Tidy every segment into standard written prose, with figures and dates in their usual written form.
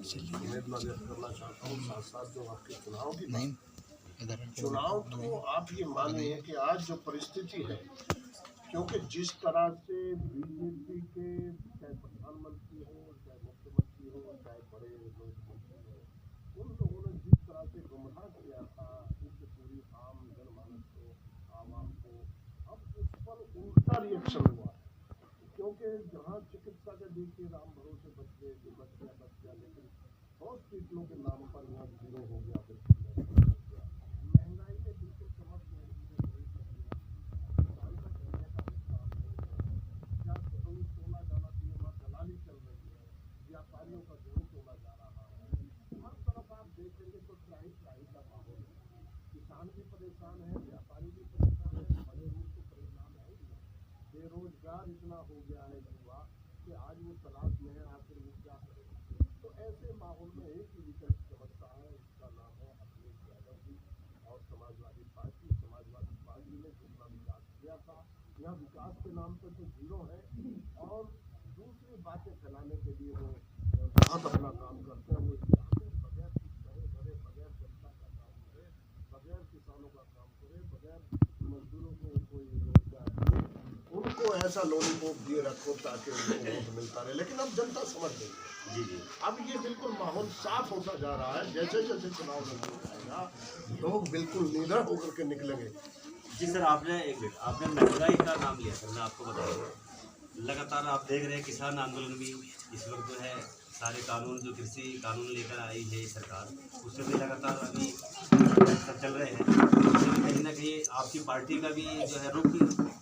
उम्मीद व्यक्त करना चाहता हूँ। साथ साथ जो आपके चुनाव की चुनाव तो आप ये मानिए कि आज जो परिस्थिति है, क्योंकि जिस तरह से बीजेपी के चाहे प्रधानमंत्री हो, चाहे मुख्यमंत्री हो, चाहे बड़े लोग मंत्री हो, उन लोगों ने जिस तरह से गुमराह किया था इस पूरी आम जनमानस को, आवाम को, अब उस पर उल्टा रिएक्शन हुआ है। क्योंकि जहाँ चिकित्सा के देखिए राम भरोसे बच गया, लेकिन हॉस्पिटलों के नाम पर यहाँ जीरो हो गया, महंगाई ने बिल्कुल कमर तोड़ दी है। तोला जाना चाहिए, वहाँ दलाली चल रही है, व्यापारियों का गेहूँ तोला जा रहा है। हर तरफ आप देखेंगे तो त्राही का माहौल है। किसान भी परेशान है, व्यापारी भी परेशान है, मजदूर तो परेशान है ही। बेरोजगार इतना हो गया है युवा कि आज वो तलाश में है आखिर वो क्या करे। तो ऐसे माहौल में एक ही विकल्प समझता है, उसका नाम है अखिलेश यादव जी और समाजवादी पार्टी ने जितना विकास किया था, यहाँ विकास के नाम पर तो जीरो है और दूसरी बातें फैलाने के लिए वो बहुत अपना काम करते हैं। वो बगैर कुछ कहे करे, बगैर जनता का काम करे, बगैर किसानों का काम करे, बगैर मजदूरों को कोई रोजगार दिए, उनको ऐसा लॉलीपॉप दिए रखो ताकि उनको वोट मिलता रहे। लेकिन अब जनता समझ गई है जी। अब ये बिल्कुल माहौल साफ होता जा रहा है। जैसे जैसे चुनाव नजदीक आएगा लोग बिल्कुल निडर होकर के निकलेंगे। जी सर, आपने महंगाई का नाम लिया सर, मैं आपको बताऊंगा, लगातार आप देख रहे हैं किसान आंदोलन भी इस वक्त जो है, सारे कानून जो कृषि कानून लेकर आई है सरकार, उसमें भी लगातार अभी सब चल रहे हैं। उसमें कहीं ना कहीं आपकी पार्टी का भी जो है रुख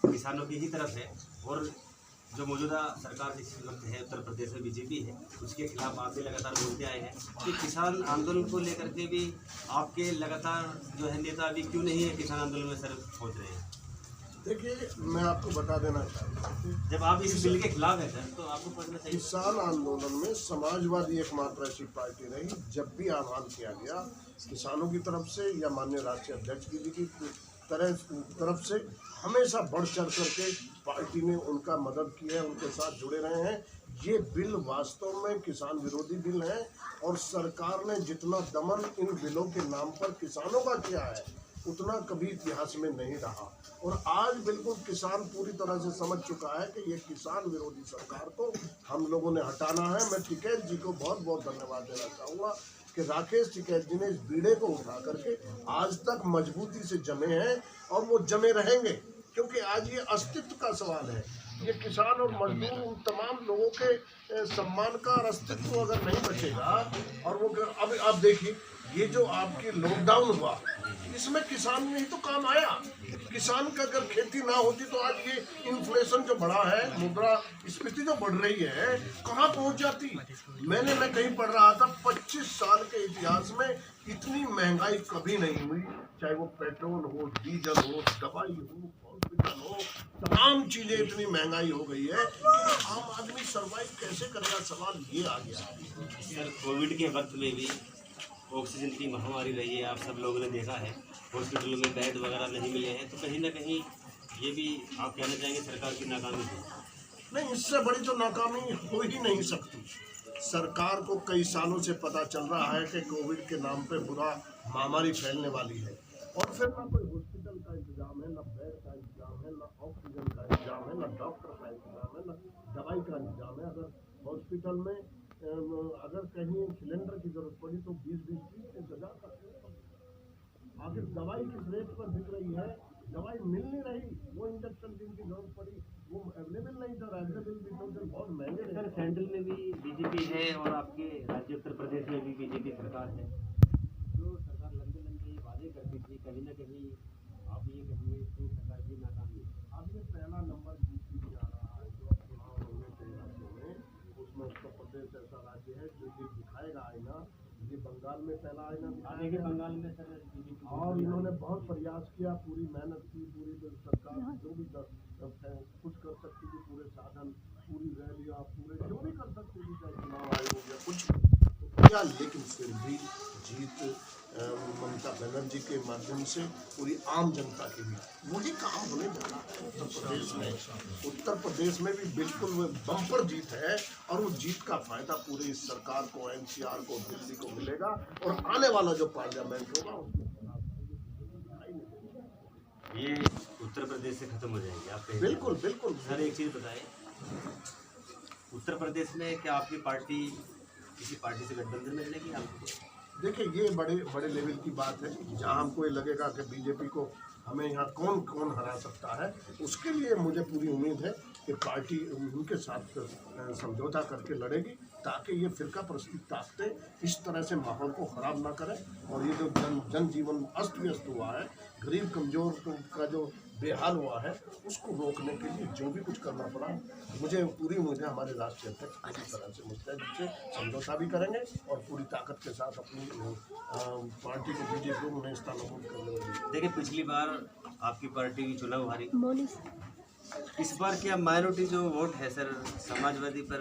किसानों की ही तरफ है और जो मौजूदा सरकार जिस वक्त है उत्तर प्रदेश में बीजेपी है, उसके खिलाफ आप भी लगातार बोलते आए हैं कि किसान आंदोलन को लेकर के भी आपके लगातार जो है नेता अभी क्यों नहीं है किसान आंदोलन में सर पहुंच रहे हैं? देखिए, मैं आपको बता देना चाहता हूँ, जब आप इस बिल के खिलाफ है सर तो आपको पढ़ना चाहिए। किसान आंदोलन में समाजवादी एकमात्र ऐसी पार्टी रही, जब भी आह्वान किया गया किसानों की तरफ से या माननीय राष्ट्रीय अध्यक्ष जी की तरफ से, हमेशा बढ़ चढ़ करके पार्टी ने उनका मदद की है, उनके साथ जुड़े रहे हैं। ये बिल वास्तव में किसान विरोधी बिल है और सरकार ने जितना दमन इन बिलों के नाम पर किसानों का किया है उतना कभी इतिहास में नहीं रहा। और आज बिल्कुल किसान पूरी तरह से समझ चुका है कि ये किसान विरोधी सरकार को हम लोगों ने हटाना है। मैं टिकैत जी को बहुत बहुत धन्यवाद देना चाहूँगा कि राकेश टिकैत जी ने इस बीड़े को उठा करके आज तक मजबूती से जमे हैं और वो जमे रहेंगे, क्योंकि आज ये अस्तित्व का सवाल है। ये किसान और मजदूर उन तमाम लोगों के सम्मान का और अस्तित्व अगर नहीं बचेगा और वो अब देखिए, ये जो आपकी लॉकडाउन हुआ इसमें किसान में ही तो काम आया। किसान का अगर खेती ना होती तो आज ये इन्फ्लेशन जो बढ़ा है, मुद्रा स्फीति जो बढ़ रही है, कहाँ पहुंच जाती। मैं कहीं पढ़ रहा था 25 साल के इतिहास में इतनी महंगाई कभी नहीं हुई, चाहे वो पेट्रोल हो, डीजल हो, दवाई हो, हॉस्पिटल हो, तमाम चीजें इतनी महंगाई हो गई है कि आम आदमी सर्वाइव कैसे करेगा, सवाल ये आ गया। सर, कोविड के वक्त में भी ऑक्सीजन की महामारी रही है, आप सब लोगों ने देखा है, हॉस्पिटलों में बेड वगैरह नहीं मिले हैं, तो कहीं ना कहीं ये भी आप कहना चाहेंगे सरकार की नाकामी है? नहीं, इससे बड़ी तो नाकामी हो ही नहीं सकती। सरकार को कई सालों से पता चल रहा है कि कोविड के नाम पे बुरा महामारी फैलने वाली है और फिर ना कोई हॉस्पिटल का इंतजाम है, ना बेड का इंतजाम है, ना ऑक्सीजन का इंतजाम है, ना डॉक्टर का इंतजाम है, ना दवाई का इंतजाम है। अगर हॉस्पिटल में अगर कहीं सिलेंडर की जरूरत पड़ी तो 20-20 30 हजार का। आखिर दवाई किस रेट पर बिक रही है, दवाई मिल नहीं रही, वो इंजेक्शन जिनकी जरूरत पड़ी वो अवेलेबल नहीं था, अवेलेबल भी तो बहुत महंगे। सर, सेंट्रल में भी बीजेपी है और आपके राज्य उत्तर प्रदेश में भी बीजेपी सरकार है। जो सरकार लंबे वादे करती थी, कहीं ना कहीं आप ये कहिए कि सरकार की नाकामी है। अब ये पहला नंबर बीजेपी आ रहा है जो चुनाव होंगे कई राज्यों में, उसमें उत्तर प्रदेश ऐसा राज्य है जो ये दिखाएगा आईना। ये बंगाल में पहला आईना दिखाएगा, बंगाल में सर और इन्होंने बहुत प्रयास किया, पूरी मेहनत की, पूरी सरकार जो भी कुछ कर सकती थी, पूरे साधन, पूरी रैलियाँ, पूरे जो भी कर सकती थी, चाहे चुनाव आयोग या कुछ तो किया, लेकिन फिर भी जीत ममता बनर्जी के माध्यम से पूरी आम जनता के लिए वही काम होने जा रहा है उत्तर प्रदेश में। उत्तर प्रदेश में भी बिल्कुल वो बम्पर जीत है और वो जीत का फायदा पूरे इस सरकार को, एनसीआर को, दिल्ली को मिलेगा और आने वाला जो पार्लियामेंट होगा उसमें ये उत्तर प्रदेश से खत्म हो जाएगी आप कहेंगे? बिल्कुल बिल्कुल। सर एक चीज़ बताएं, उत्तर प्रदेश में क्या आपकी पार्टी किसी पार्टी से गठबंधन में मिलेगी आपको? देखिए ये बड़े बड़े लेवल की बात है। जहाँ हमको ये लगेगा कि बीजेपी को हमें यहाँ कौन कौन हरा सकता है, उसके लिए मुझे पूरी उम्मीद है कि पार्टी उनके साथ समझौता करके लड़ेगी ताकि ये फिरका परस्ती ताकतें इस तरह से माहौल को ख़राब ना करें और ये जो जनजीवन अस्त व्यस्त हुआ है, गरीब कमज़ोर का जो बेहाल हुआ है, उसको रोकने के लिए जो भी कुछ करना पड़ा, मुझे पूरी उम्मीद है हमारे राष्ट्रीय अध्यक्ष इस तरह से मुस्तैद से समझौता भी करेंगे और पूरी ताकत के साथ अपनी पार्टी को बीजेपी को नए स्थानों करने में। देखिए पिछली बार आपकी पार्टी की चुनाव हारी, इस बार क्या माइनॉरिटी जो वोट है सर समाजवादी पर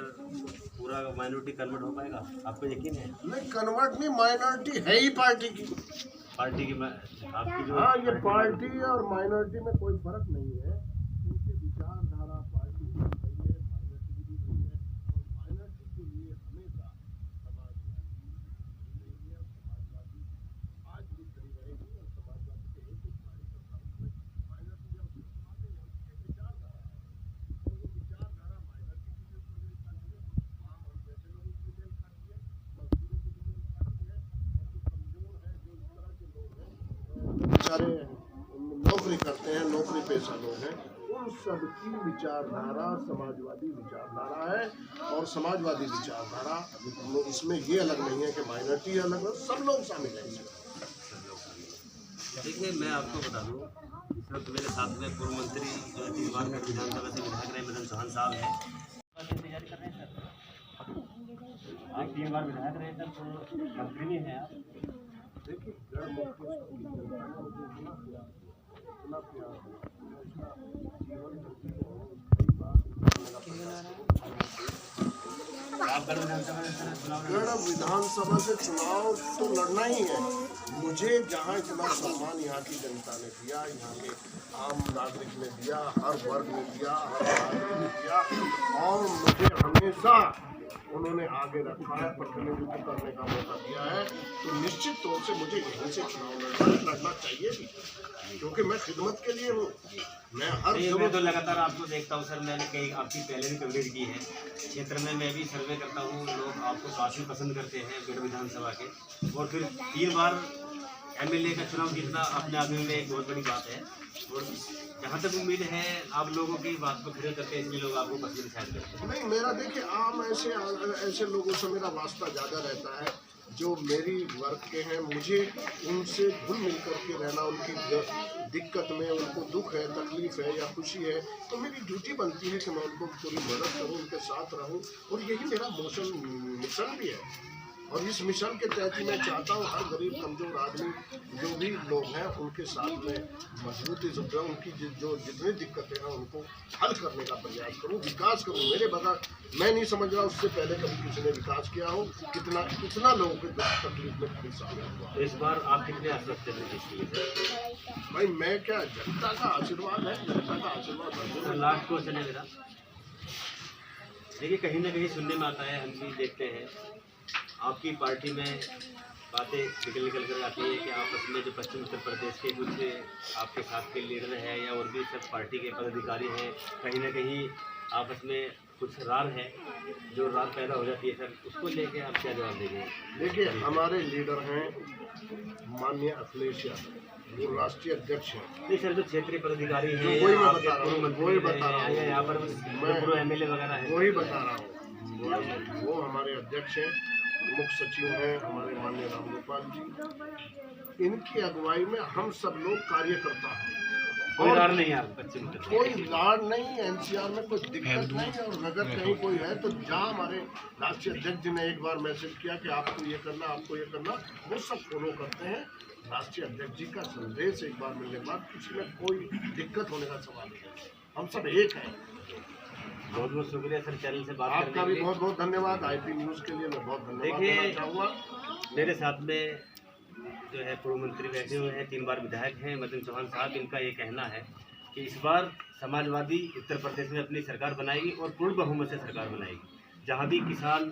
पूरा माइनॉरिटी कन्वर्ट हो पाएगा? आपको यकीन है? नहीं, कन्वर्ट नहीं, माइनॉरिटी है ही पार्टी की आपकी जो हाँ, ये पार्टी और माइनॉरिटी में कोई फर्क नहीं है। इनके विचारधारा पार्टी की रही है, माइनॉरिटी की भी रही है और माइनॉरिटी के लिए हमेशा समाजवादी आज भी खड़ी रहेगी और समाजवादी के एक कार्यकर्ता में माइनॉरिटी जब उसके विचारधारा है और वो विचारधारा माइनॉरिटी की भी मेल खाती है, आम हम जैसे लोगों की मेल खाती है, मजदूरों की भी मेल खाती है और जो कमजोर है, जो इस तरह के लोग हैं बेचारे नौकरी करते हैं, नौकरी पेशा लोग हैं, उन सबकी विचारधारा समाजवादी विचारधारा है और समाजवादी विचारधारा इसमें ये अलग नहीं है कि माइनॉरिटी अलग है, सब लोग शामिल हैं इसमें। देखिए मैं आपको बता दूं, इस वक्त मेरे साथ में पूर्व मंत्री जो 3 बार का विधानसभा से विधायक रहे मदन चौहान साहब हैं। तैयारी कर रहे हैं सर, आप 3 बार विधायक रहे सर, तो मंत्री नहीं है आप? देखिए गढ़ मुक्ति की जनता ने मुझे इतना प्यार जीवन कई बार आप गढ़ विधानसभा में सर चुनाव लड़- गढ़ विधानसभा से चुनाव तो लड़ना ही है मुझे। जहाँ इतना सम्मान यहाँ की जनता ने दिया, यहाँ के आम नागरिक ने दिया, हर वर्ग ने दिया, हर नागरिक ने दिया और मुझे हमेशा उन्होंने आगे रखा है, प्रतिनिधित्व करने का मौका दिया है, तो निश्चित तौर से मुझे यहीं से चुनाव लड़ना चाहिए भी, क्योंकि मैं खिदमत के लिए हूँ। मैं हर मैं तो लगातार आपको देखता हूँ सर, मैंने कई आपकी पहले भी कवरेज की है क्षेत्र में, मैं भी सर्वे करता हूँ, लोग आपको काफ़ी पसंद करते हैं गढ़ विधानसभा के, और फिर 3 बार एमएलए का चुनाव जीतना अपने आप में एक बहुत बड़ी बात है। और जहाँ तक उम्मीद है आप लोगों की बात को खड़े करते हैं, इसलिए लोग आपको पसंद शायद करते हैं। नहीं, मेरा देखिए आम ऐसे लोगों से मेरा वास्ता ज़्यादा रहता है जो मेरी वर्ग के हैं, मुझे उनसे घुल मिल करके रहना, उनकी दिक्कत में उनको दुख है, तकलीफ है या खुशी है, तो मेरी ड्यूटी बनती है कि मैं उनको पूरी मदद करूं, उनके साथ रहूं और यही मेरा मिशन भी है। और इस मिशन के तहत ही मैं चाहता हूँ हर गरीब कमजोर आदमी जो भी लोग हैं उनके साथ में मजबूती से उनकी जो जितनी दिक्कतें हैं उनको हल करने का प्रयास करूँ, विकास करूँ। मेरे बगैर मैं नहीं समझ रहा उससे पहले कभी किसी ने विकास किया हो, कितना लोगों के तकलीफ में कभी शामिल हुआ। इस बार आप कितने आश्वस्त हैं? भाई मैं क्या, जनता का आशीर्वाद है, जनता का आशीर्वाद। लास्ट क्वेश्चन है मेरा, देखिए कहीं ना कहीं सुनने में आता है, हम भी देखते हैं आपकी पार्टी में बातें निकल कर आती है कि आपस में जो पश्चिम उत्तर प्रदेश के कुछ आपके साथ के लीडर हैं या और भी सब पार्टी के पदाधिकारी हैं, कहीं ना कहीं आपस में कुछ रार है, जो रार पैदा हो जाती है सर, उसको लेके आप क्या जवाब देंगे? देखिए हमारे लीडर हैं माननीय अखिलेश यादव, जो राष्ट्रीय अध्यक्ष हैं। नहीं सर, जो क्षेत्रीय पदाधिकारी हैं, वही मैं बता रहा हूँ, यहाँ पर पूर्व एमएलए वगैरह हैं, वही बता रहा हूँ, वो हमारे अध्यक्ष हैं, मुख्य सचिव हैं हमारे माननीय रामगोपाल जी। इनकी अगुवाई में हम सब लोग कार्यकर्ता हैं। कोई लाड़ नहीं है पश्चिम उत्तर प्रदेश, कोई लाड़ नहीं, एनसीआर में कोई दिक्कत नहीं है। और अगर कहीं कोई है तो जहाँ हमारे राष्ट्रीय अध्यक्ष जी ने एक बार मैसेज किया कि आपको ये करना, आपको ये करना, वो सब फॉलो करते हैं। राष्ट्रीय अध्यक्ष जी का संदेश एक बार मिलने के बाद किसी में कोई दिक्कत होने का सवाल नहीं है, हम सब एक हैं। बहुत बहुत शुक्रिया सर चैनल से बात आपका भी बहुत बहुत धन्यवाद। आईपी न्यूज़ के लिए मैं बहुत धन्यवाद देना चाहूँगा। मेरे साथ में जो है पूर्व मंत्री बैठे हुए हैं, 3 बार विधायक हैं मदन चौहान साहब। इनका ये कहना है कि इस बार समाजवादी उत्तर प्रदेश में अपनी सरकार बनाएगी और पूर्ण बहुमत से सरकार बनाएगी। जहाँ भी किसान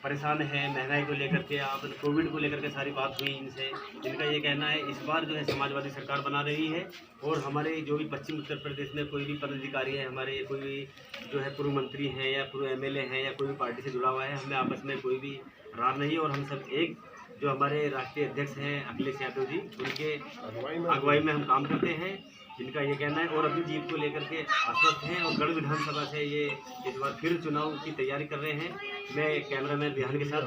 परेशान है महंगाई को लेकर के, आप कोविड को लेकर के सारी बात हुई इनसे, इनका ये कहना है इस बार जो है समाजवादी सरकार बना रही है। और हमारे जो भी पश्चिम उत्तर प्रदेश में कोई भी पदाधिकारी है, हमारे कोई भी जो है पूर्व मंत्री हैं या पूर्व MLA हैं या कोई भी पार्टी से जुड़ा हुआ है, हमें आपस में कोई भी रार नहीं है। और हम सब एक, जो हमारे राष्ट्रीय अध्यक्ष हैं अखिलेश यादव जी, उनके अगुवाई में हम काम करते हैं, इनका ये कहना है। और अपनी जीत को लेकर के आश्वस्त हैं और गढ़ विधानसभा से ये इस बार फिर चुनाव की तैयारी कर रहे हैं। मैं कैमरामैन बिहान के साथ